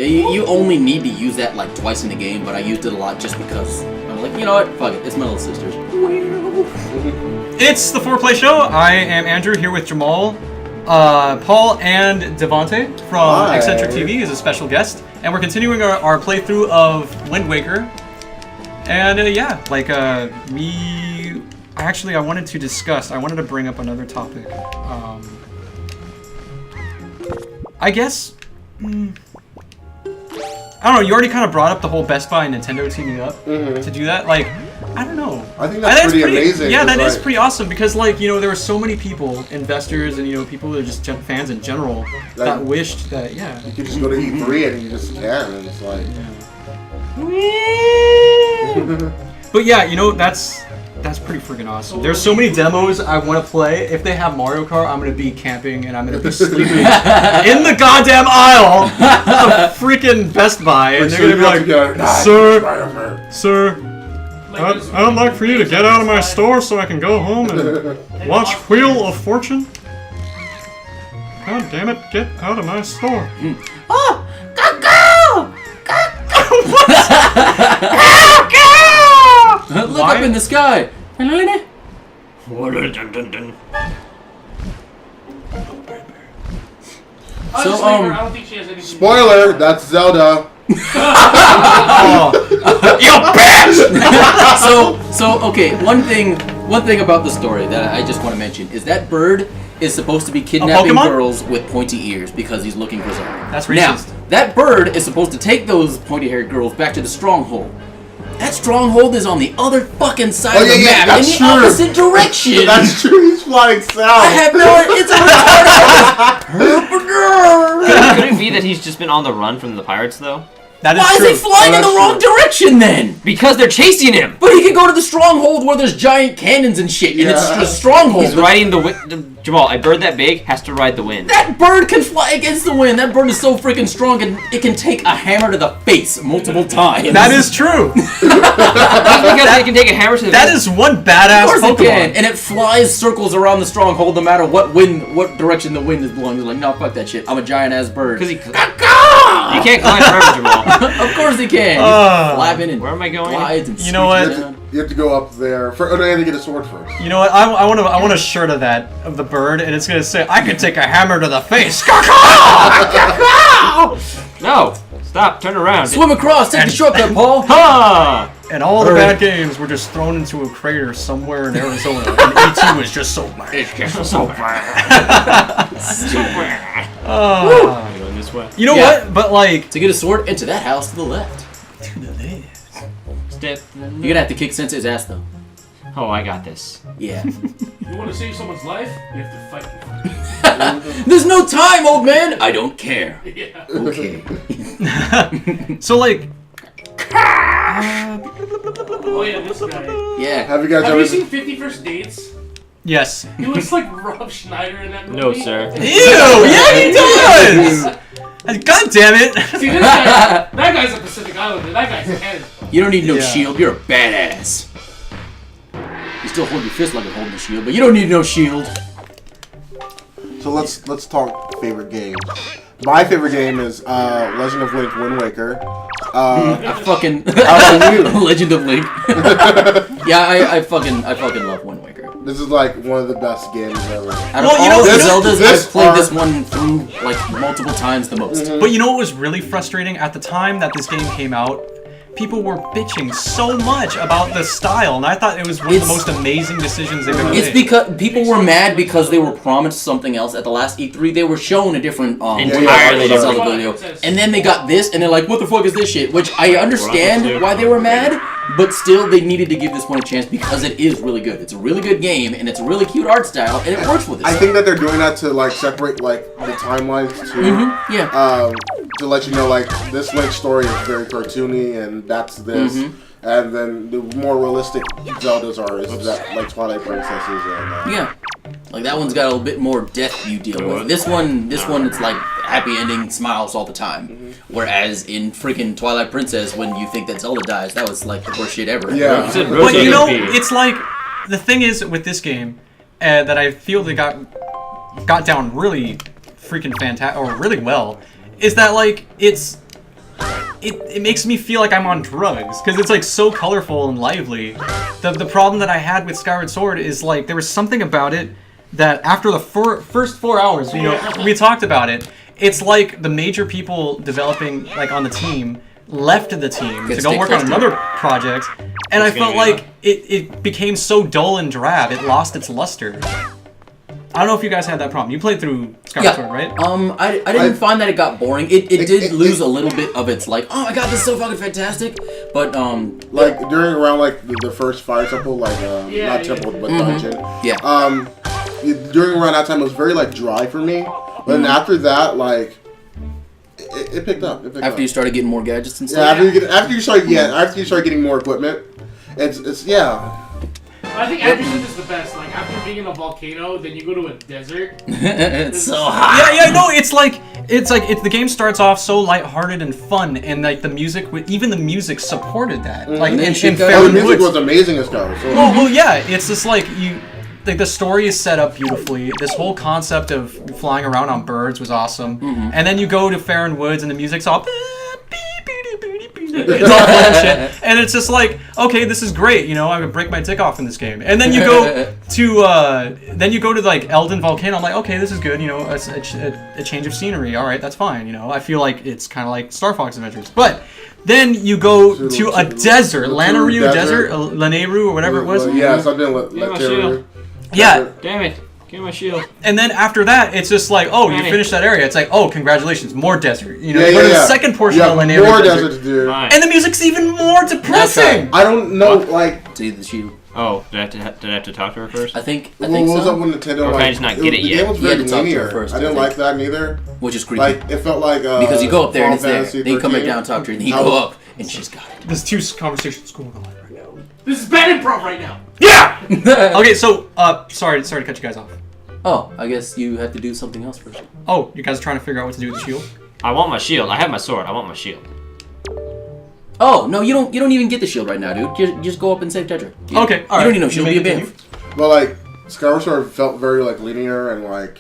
Yeah, you only need to use that like twice in the game, but I used it a lot just because I'm like, you know what? Fuck it, it's my little sisters. It's the 4Play Show. I am Andrew here with Jamal, Paul, and Devonte from Eccentric TV as a special guest, and we're continuing our playthrough of Wind Waker. And I wanted to bring up another topic. I guess. I don't know, you already kind of brought up the whole Best Buy and Nintendo teaming up to do that. Like, I don't know. I think that's pretty amazing. Yeah, that is pretty awesome because, like, you know, there were so many people, investors, and, you know, people that are just fans in general that wished that, You could just go to E3 and you just can, and it's like... But yeah, you know, that's pretty freaking awesome. There's so many demos I want to play. If they have Mario Kart, I'm going to be camping and I'm going to be sleeping in the goddamn aisle of freaking Best Buy. And they're going to be like, Sir, I'd like for you to get out of my store so I can go home and watch Wheel of Fortune. God damn it, get out of my store. Oh! Look up in the sky. I don't think she has anything. Spoiler, that's Zelda. You bitch! Okay, one thing about the story that I just want to mention is that bird is supposed to be kidnapping girls with pointy ears because he's looking for something. That's racist. Now, that bird is supposed to take those pointy-haired girls back to the stronghold. That stronghold is on the other fucking side of the map, in the opposite direction. That's true, he's flying south. I have no idea. It's a retarded. Could it be that he's just been on the run from the pirates, though? That is Why true. is he flying in the wrong direction then? Because they're chasing him! But he can go to the stronghold where there's giant cannons and shit, and it's a stronghold. He's riding the wind. Jamal, a bird that big has to ride the wind. That bird can fly against the wind. That bird is so freaking strong, and it can take a hammer to the face multiple times. That is true. Just because it can take a hammer to the That face. is one badass Of course Pokemon. it can, and it flies circles around the stronghold no matter what direction the wind is blowing. He's like, no, fuck that shit. I'm a giant ass bird. Because you can't climb forever, Jamal. Of course he can. Flapping and Where am I going? glides and You know what? You have to go up there. You have to get a sword first. You know what? I want a shirt of that, of the bird, and it's gonna say, I can take a hammer to the face. No! Stop, turn around. Swim across, take the shortcut, Paul. Ha! And all the bad games were just thrown into a crater somewhere in Arizona, and E2 was just so bad. It's just so bad. So bad. Oh. Going this way. You know what? But like... To get a sword, into that house to the left. To the left. Step. You're gonna have to kick Sensei's ass, though. Oh, I got this. Yeah. You want to save someone's life? You have to fight. There's no time, old man! I don't care. Yeah. Okay. So like... Oh yeah, this guy. Yeah. Have you guys Have ever you seen 50 First Dates? Yes. He looks like Rob Schneider in that movie. No, sir. Ew! Yeah, he does! God damn it! See, this guy, that guy's a Pacific Islander. That guy's 10. You don't need no Yeah. shield, you're a badass. You still hold your fist like you're holding the shield, but you don't need no shield. So let's talk favorite games. My favorite game is Legend of Link Wind Waker. How about you? Legend of Link. Yeah, I fucking love Wind Waker. This is like one of the best games ever. Out of all the Zeldas, I've played this one through like multiple times the most. But you know what was really frustrating? At the time that this game came out, people were bitching so much about the style, and I thought it was one of the most amazing decisions they've ever made. It's because people were mad because they were promised something else at the last E3. They were shown a different entirely Zelda video, and then they got this, and they're like, "What the fuck is this shit?" Which I understand why they were mad, but still they needed to give this one a chance because it is really good. It's a really good game, and it's a really cute art style, and it works with it. I think that they're doing that to like separate like the timelines too. Yeah. To let you know, like, this Link story is very cartoony, and that's this. And then the more realistic Zeldas are is that, like, Twilight Princesses and... Yeah. Like, that one's got a little bit more death you deal with. This one, it's like happy ending, smiles all the time. Whereas in freaking Twilight Princess, when you think that Zelda dies, that was like the worst shit ever. Yeah. But you know, it's like, the thing is with this game, that I feel they got down really freaking fantastic, or really well, is that like, it's it makes me feel like I'm on drugs because it's like so colorful and lively. The problem that I had with Skyward Sword is like there was something about it that after the first 4 hours, you know, we talked about it. It's like the major people developing like on the team left the team to go work on another project, and I felt like it became so dull and drab. It lost its luster. I don't know if you guys had that problem. You played through Skyward Sword, right? I didn't find that it got boring. It did lose a little bit of its like, oh my god, this is so fucking fantastic. But like during around like the first fire temple, like not temple but dungeon. Yeah. During around that time it was very like dry for me. But then after that, like it picked up. After you started getting more gadgets and stuff. Yeah, after you start getting more equipment, it's I think everything is the best. Like after being in a volcano, then you go to a desert. It's so hot. Yeah, no, it's like the game starts off so lighthearted and fun, and like the music, even the music supported that. Like in the music was amazing as Skyward Sword. Well, yeah, it's just like like the story is set up beautifully. This whole concept of flying around on birds was awesome, and then you go to Farron Woods and the music's all. It's all bullshit, and it's just like, okay, this is great. You know, I would break my dick off in this game, and then you go to like Elden Volcano. I'm like, okay, this is good. You know, a change of scenery. All right, that's fine. You know, I feel like it's kind of like Star Fox Adventures, but then you go to a desert, Lanayru Desert, Lanayru or whatever it was. Yeah, something like yeah. Damn it. Give me my shield. And then after that, it's just like, oh, you finished that area. It's like, oh, congratulations, more desert. You know, you go to the second portion of Lanayru more desert to do. And the music's even more depressing. I don't know, like. See the shield. Oh, did I have to talk to her first? I think what was so. up with Nintendo? Or can I just not get it yet? The game was very linear. I didn't like that neither. Which is creepy. Like it felt like because you go up there and it's there. Then you come back down and talk to her, and you go up and she's got it. There's two conversations going on right now. This is bad improv right now. Yeah. Okay, so sorry to cut you guys off. Oh, I guess you have to do something else first. Oh, you guys are trying to figure out what to do with the shield? I want my shield. I have my sword. I want my shield. Oh no, you don't even get the shield right now, dude. Just go up and save Tetra. Okay, all right. You don't need no shield. Be a bamf. Well, like Skyward Sword felt very like linear and like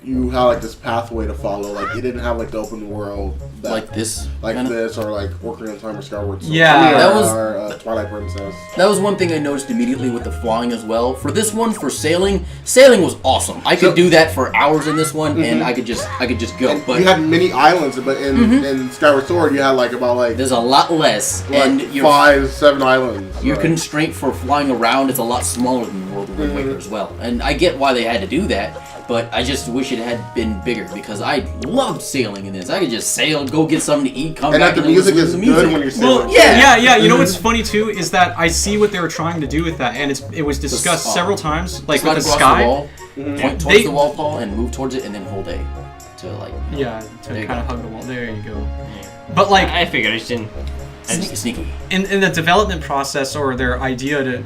you had like this pathway to follow. Like you didn't have like the open world that, like this, or like Ocarina of Time or Skyward Sword. Yeah, that was Twilight Princess. That was one thing I noticed immediately with the flying as well. For this one, for sailing was awesome. I could do that for hours in this one, and I could just go. And but you had many islands, but in Skyward Sword you had like about like there's a lot less, like and 5-7 islands. Your constraint for flying around is a lot smaller than World of Wind Waker as well. And I get why they had to do that. But I just wish it had been bigger because I loved sailing in this. I could just sail, go get something to eat, come back, and the music is good when you're sailing. Well, yeah. You know what's funny too is that I see what they were trying to do with that, and it was discussed several times, like with the sky. The wall, point towards the wall, Paul, and move towards it, and then hold A to like. Yeah, to kind of hug the wall. There you go. But like, I figured I just didn't. Sneaky. In the development process or their idea to,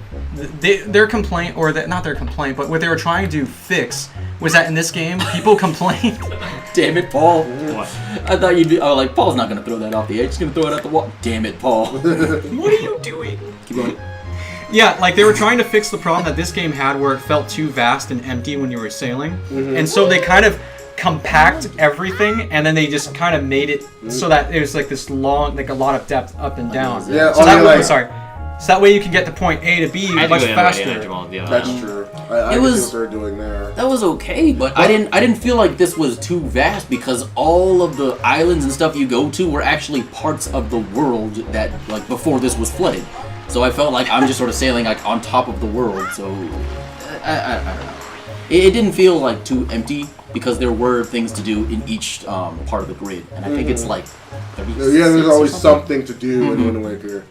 their complaint or not their complaint, but what they were trying to fix was that in this game people complained. Damn it, Paul! What? I thought you'd be. Oh, like Paul's not gonna throw that off the edge. He's gonna throw it at the wall. Damn it, Paul! What are you doing? Keep going. Yeah, like they were trying to fix the problem that this game had where it felt too vast and empty when you were sailing, and so they kind of compact everything, and then they just kind of made it so that it was like this long, like a lot of depth up and down. Yeah. So that way, so that way you can get to point A to B much faster. That's true. I can see what they're doing there. That was okay, but I didn't feel like this was too vast because all of the islands and stuff you go to were actually parts of the world that like before this was flooded. So I felt like I'm just sort of sailing like on top of the world. So I don't know. It didn't feel like too empty because there were things to do in each part of the grid, and I think it's like 36 there's always something to do in Wind Waker.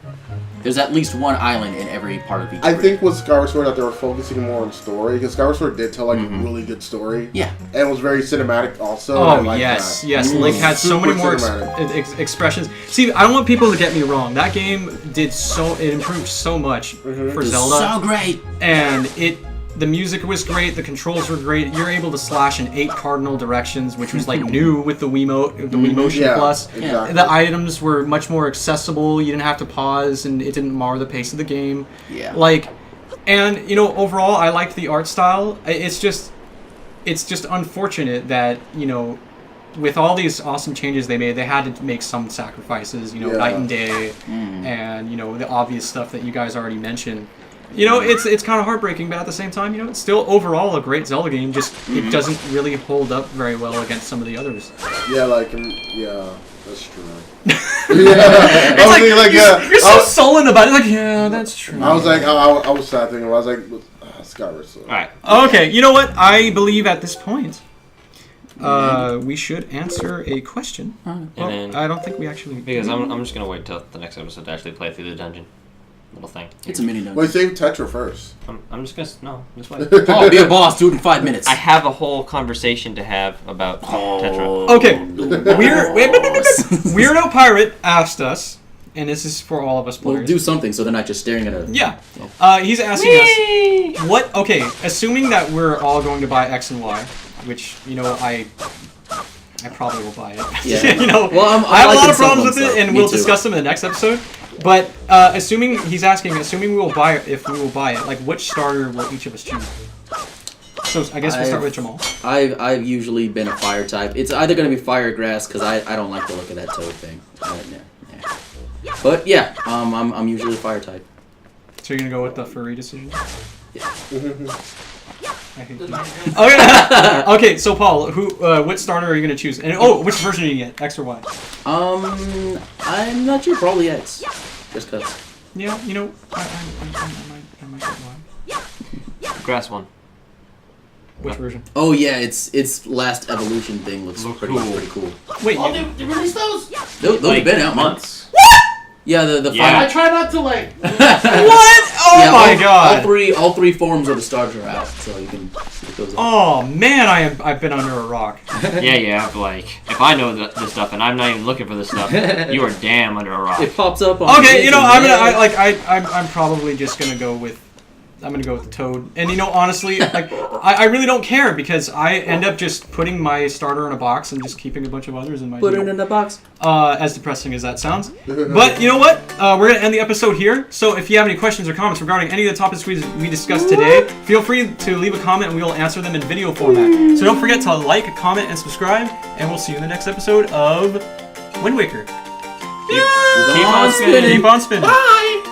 There's at least one island in every part of each I grid. think with Skyward Sword that they were focusing more on story because Skyward Sword did tell like a really good story. Yeah, and it was very cinematic also. Oh yes, Link had so many more expressions. See, I don't want people to get me wrong. That game it improved so much for Zelda. So great, and the music was great, the controls were great. You're able to slash in 8 cardinal directions, which was like new with the Wiimote, the Wii Motion Plus. Exactly. The items were much more accessible. You didn't have to pause, and it didn't mar the pace of the game. Yeah. And overall, I liked the art style. It's just unfortunate that with all these awesome changes they made, they had to make some sacrifices. You know, night and day, and you know the obvious stuff that you guys already mentioned. You know, it's kind of heartbreaking, but at the same time, you know, it's still overall a great Zelda game. Just it doesn't really hold up very well against some of the others. Yeah, like yeah, that's true. You're so sullen about it. Like, yeah, that's true. I was like, I was sad thinking. I was like, Skyward. So. All right. Okay, you know what? I believe at this point, we should answer a question. Well, then, I don't think we actually. Because I'm just gonna wait till the next episode to actually play through the dungeon. Little thing. It's a mini dungeon. Wait, save Tetra first. I'm just gonna just wait. Oh, be a boss. Do it in 5 minutes. I have a whole conversation to have about Tetra. Okay, Weirdo Pirate asked us, and this is for all of us players. We'll do something so they're not just staring at a... Yeah. He's asking us, what... Okay, assuming that we're all going to buy X and Y, which, you know, I probably will buy it. Yeah. You know, well, I have a lot of problems with it, and we'll discuss them in the next episode. But assuming we will buy it, if we will buy it, like which starter will each of us choose? So I guess we'll start with Jamal. I've usually been a fire type. It's either going to be fire or grass because I don't like the look of that toad thing. Nah. But yeah, I'm usually a fire type. So you're gonna go with the furry decision? Yeah. I hate you. Okay, so Paul, what starter are you gonna choose? And which version are you get, X or Y? I'm not sure. Probably X. Just cause. Yeah, you know, I might get Y. Grass one. Which version? Oh yeah, its last evolution thing looks pretty cool. Wait, Oh, they released those? Those have been out months. Yeah, the Yeah. final. I try not to like. what? Oh Yeah, my god! All three forms of the starters are out, so you can get those. Oh man, I've been under a rock. Yeah, like, if I know this stuff and I'm not even looking for this stuff, you are damn under a rock. It pops up on. Okay, you know, I'm probably just gonna go with. I'm gonna go with the toad. And you know, honestly, like I really don't care because I end up just putting my starter in a box and just keeping a bunch of others in my. Put it in the box. As depressing as that sounds. But you know what? We're gonna end the episode here. So if you have any questions or comments regarding any of the topics we discussed today, feel free to leave a comment and we will answer them in video format. So don't forget to like, comment, and subscribe, and we'll see you in the next episode of Wind Waker. Keep on spinning. Keep on spinning. Bye!